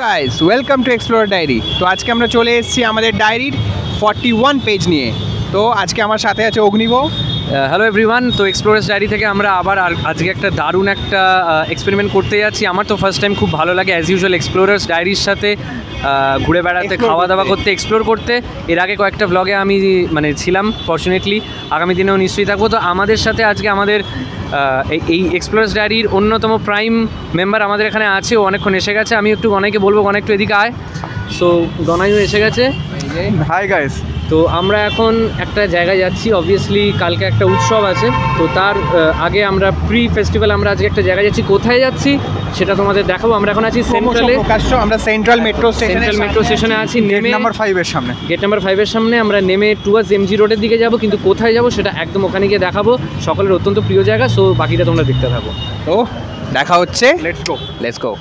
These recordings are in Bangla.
Guys welcome to explorer diary. তো আজকে আমরা চলে এসেছি আমাদের ডায়েরির 41 পেজ নিয়ে। তো আজকে আমার সাথে আছে অগ্নিব। Hello everyone. তো এক্সপ্লোরার্স ডায়েরি থেকে আমরা আবার আজকে একটা দারুণ একটা এক্সপেরিমেন্ট করতে যাচ্ছি। আমার তো ফার্স্ট টাইম খুব ভালো লাগে অ্যাজ ইউজুয়াল এক্সপ্লোরার্স ডায়েরির সাথে ঘুরে বেড়াতে, খাওয়া দাওয়া করতে, এক্সপ্লোর করতে। এর আগে কয়েকটা ব্লগে আমি ছিলাম, ফর্চুনেটলি আগামী দিনেও নিশ্চয়ই থাকবো। তো আমাদের সাথে আজকে আমাদের এই এক্সপ্লোরার্স ডায়েরির অন্যতম প্রাইম মেম্বার আমাদের এখানে আছে। ও অনেকক্ষণ এসে গেছে। আমি একটু গনাইকে বলবো, গনা একটু এদিকে আয়। সো গনাইও এসে গেছে। Hi guys. তো আমরা এখন একটা জায়গায় যাচ্ছি। অবভিয়াসলি কালকে একটা উৎসব আছে, তো তার আগে আমরা প্রি ফেস্টিভ্যাল আমরা আজকে একটা জায়গায় যাচ্ছি। কোথায় যাচ্ছি সেটা তোমাদের দেখাবো। আমরা এখন আছি সেন্ট্রালে। আমরা সেন্ট্রাল মেট্রো স্টেশনে আছি, নেমে নাম্বার 5 এর সামনে, গেট নাম্বার 5 এর সামনে। আমরা নেমে টুয়ার্ডস এমজি রোডের দিকে যাব, কিন্তু কোথায় যাব সেটা একদম ওখানে গিয়ে দেখাবো। সকলের অত্যন্ত প্রিয় জায়গা। সো বাকিটা তোমরা দেখতে থাকো। তো দেখা হচ্ছে, লেটস গো।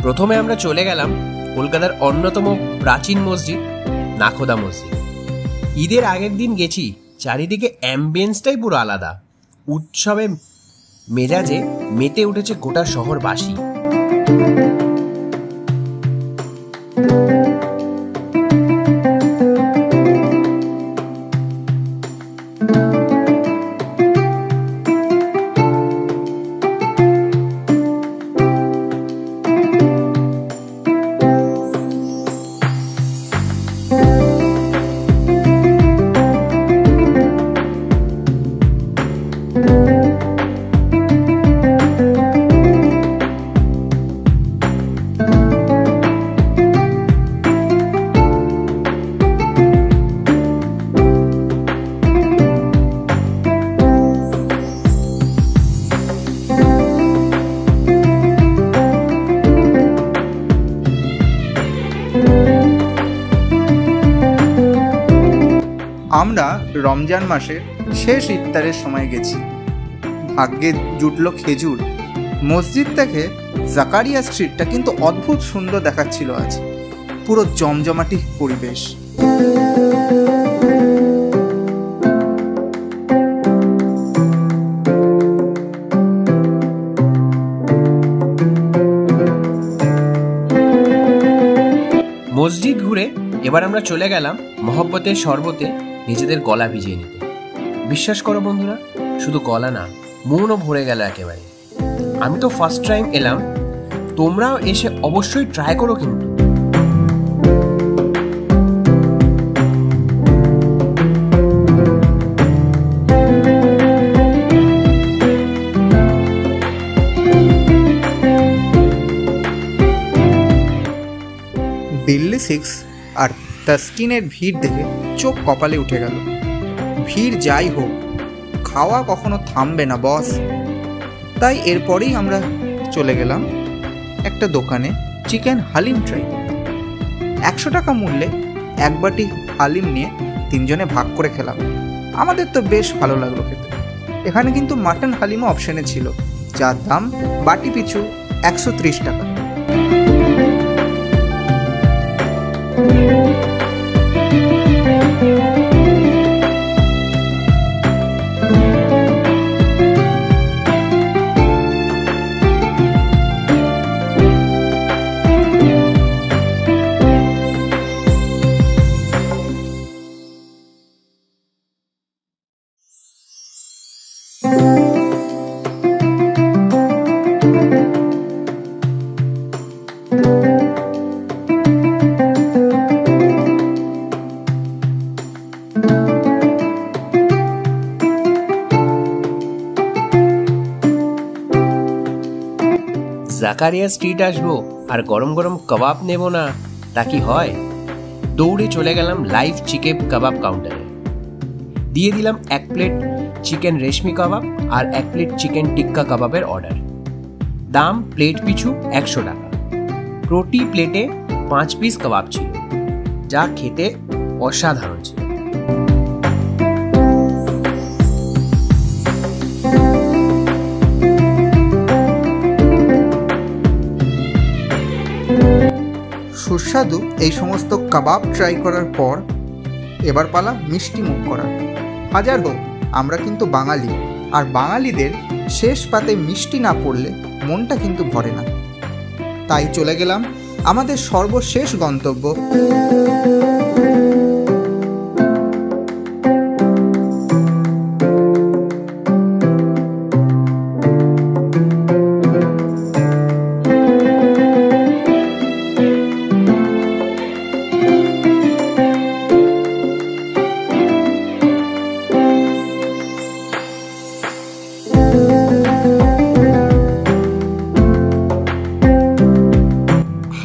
প্রথমে আমরা চলে গেলাম কলকাতার অন্যতম প্রাচীন মসজিদ নাখোদা মসজিদ। ঈদের আগের দিন গেছি, চারিদিকে অ্যাম্বিয়েন্সটাই পুরো আলাদা। উৎসবে মেজাজে মেতে উঠেছে গোটা শহরবাসী। আমরা রমজান মাসের শেষ ইফতারের সময় গেছি। ভাগ্যে জুটলো খেজুর। মসজিদ থেকে জাকারিয়া স্ট্রিটটা কিন্তু অদ্ভুত সুন্দর দেখাচ্ছিল আজ। পুরো জমজমাটি পরিবেশ। এবার আমরা চলে গেলাম মহব্বতের শরবতে নিজেদের গলা ভিজিয়ে নিতে। বিশ্বাস করো বন্ধুরা, শুধু গলা না, মনও ভরে গেল একেবারে। আমি তো ফার্স্ট টাইম এলাম, তোমরাও এসে অবশ্যই ট্রাই করো কিন্তু। দিল্লি 6 আর তাসকিনের ভিড় দেখে চোখ কপালে উঠে গেল। ভিড় যাই হোক, খাওয়া কখনো থামবে না বস। তাই এরপরেই আমরা চলে গেলাম একটা দোকানে চিকেন হালিম ট্রাই করতে। 100 টাকা মূল্যে এক বাটি হালিম নিয়ে 3 জনে ভাগ করে খেলাম। আমাদের তো বেশ ভালো লাগলো খেতে। এখানে কিন্তু মাটন হালিমও অপশানে ছিল, যার দাম বাটি পিছু 130 টাকা। জাকারিয়া স্ট্রিট আসবো আর গরম গরম কাবাব নেব না, তা কি হয়? দৌড়ে চলে গেলাম লাইভ চিকেন কাবাব কাউন্টারে। দিয়ে দিলাম 1 প্লেট চিকেন রেশমি কাবাব আর 1 প্লেট চিকেন টিক্কা কাবাবের অর্ডার। দাম প্লেট পিছু 100 টাকা। প্রতি প্লেটে 5 পিস কাবাব ছিল, যা খেতে অসাধারণ ছিল। সুস্বাদু এই সমস্ত কাবাব ট্রাই করার পর এবার পালা মিষ্টি মুখ করার। হাজার হোক, আমরা কিন্তু বাঙালি, আর বাঙালিদের শেষ পাতে মিষ্টি না পড়লে মনটা কিন্তু ভরে না। তাই চলে গেলাম আমাদের সর্বশেষ গন্তব্য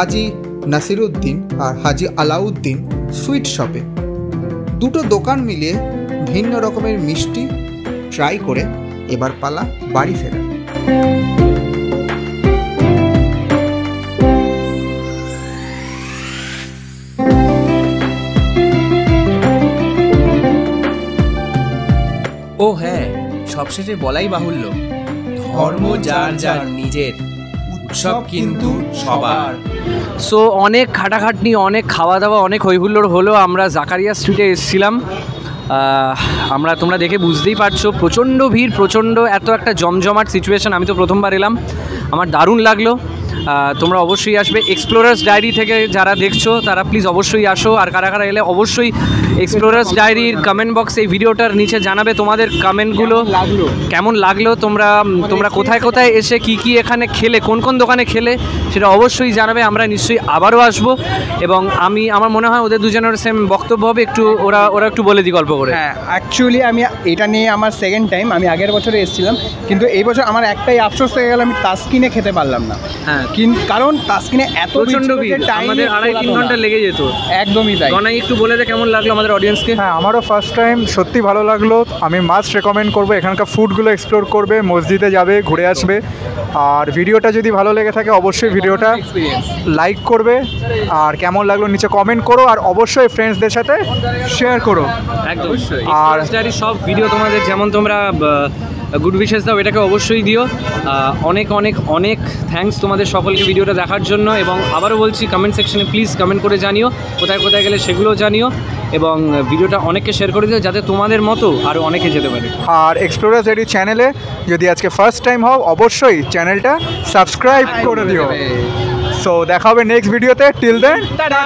হাজি নাসিরুদ্দিন আর হাজি আলাউদ্দিন সুইট শপে। দুটো দোকান মিলিয়ে ভিন্ন রকমের মিষ্টি ট্রাই করে এবার পালা বাড়ি ফেরা। ও হ্যাঁ, সবশেষে বলাই বাহুল্য, ধর্ম যার যার নিজের, উৎসব কিন্তু সবার। সো অনেক খাটাখাটনি, অনেক খাওয়া দাওয়া, অনেক হইহুল্লোড় হলো। আমরা জাকারিয়া স্ট্রিটে এসেছিলাম। তোমরা দেখে বুঝতেই পারছো, প্রচণ্ড ভিড়, প্রচণ্ড এত একটা জমজমাট সিচুয়েশন। আমি তো প্রথমবার এলাম, আমার দারুণ লাগলো। তোমরা অবশ্যই আসবে। এক্সপ্লোরার্স ডায়েরি থেকে যারা দেখছো তারা প্লিজ অবশ্যই আসো। আর কারা কারা এলে অবশ্যই এক্সপ্লোরার্স ডায়েরির কমেন্ট বক্সে এই ভিডিওটার নিচে জানাবে তোমাদের কমেন্টগুলো কেমন লাগলো। তোমরা কোথায় কোথায় এসে কি এখানে খেলে, কোন কোন দোকানে খেলে, সেটা অবশ্যই জানাবে। আমরা নিশ্চয়ই আবারও আসবো। এবং আমার মনে হয় ওদের দুজনের সেম বক্তব্য হবে, একটু ওরা একটু বলে দিই গল্প করে। হ্যাঁ, অ্যাকচুয়ালি আমি এটা নিয়ে আমার সেকেন্ড টাইম। আমি আগের বছরে এসেছিলাম, কিন্তু এই বছর আমার একটাই আফসোস হয়ে গেল, আমি তাসকিনে খেতে পারলাম না। হ্যাঁ, কারণ তাসকিনে এত প্রচণ্ড ভিড়, আমাদের 2.5-3 ঘন্টা লেগে যেত। একদমই তাই। গনাই একটু বলে দে কেমন লাগলো আমাদের অডিয়েন্সকে। হ্যাঁ, আমারও ফার্স্ট টাইম, সত্যি ভালো লাগলো। আমি মাস্ট রেকমেন্ড করবো, এখানকার ফুডগুলো এক্সপ্লোর করবে, মসজিদে যাবে, ঘুরে আসবে। আর ভিডিওটা যদি ভালো লেগে থাকে অবশ্যই ভিডিওটা লাইক করবে, আর কেমন লাগলো নিচে কমেন্ট করো, আর অবশ্যই ফ্রেন্ডসদের সাথে শেয়ার করো। একদম। আর সব ভিডিও তোমাদের যেমন তোমরা গুড উইশেস দাও, এটাকে অবশ্যই দিও। অনেক অনেক অনেক থ্যাঙ্কস তোমাদের সকলকে ভিডিওটা দেখার জন্য। এবং আবারও বলছি, কমেন্ট সেকশনে প্লিজ কমেন্ট করে জানিও কোথায় কোথায় গেলে, সেগুলোও জানিও। এবং ভিডিওটা অনেককে শেয়ার করে দিও, যাতে তোমাদের মতো আরও অনেকে যেতে পারে। আর এক্সপ্লোরার্স ডায়েরি চ্যানেলে যদি আজকে ফার্স্ট টাইম হও, অবশ্যই চ্যানেলটা সাবস্ক্রাইব করে দিও। সো দেখা হবে নেক্সট ভিডিওতে। Till then, tata.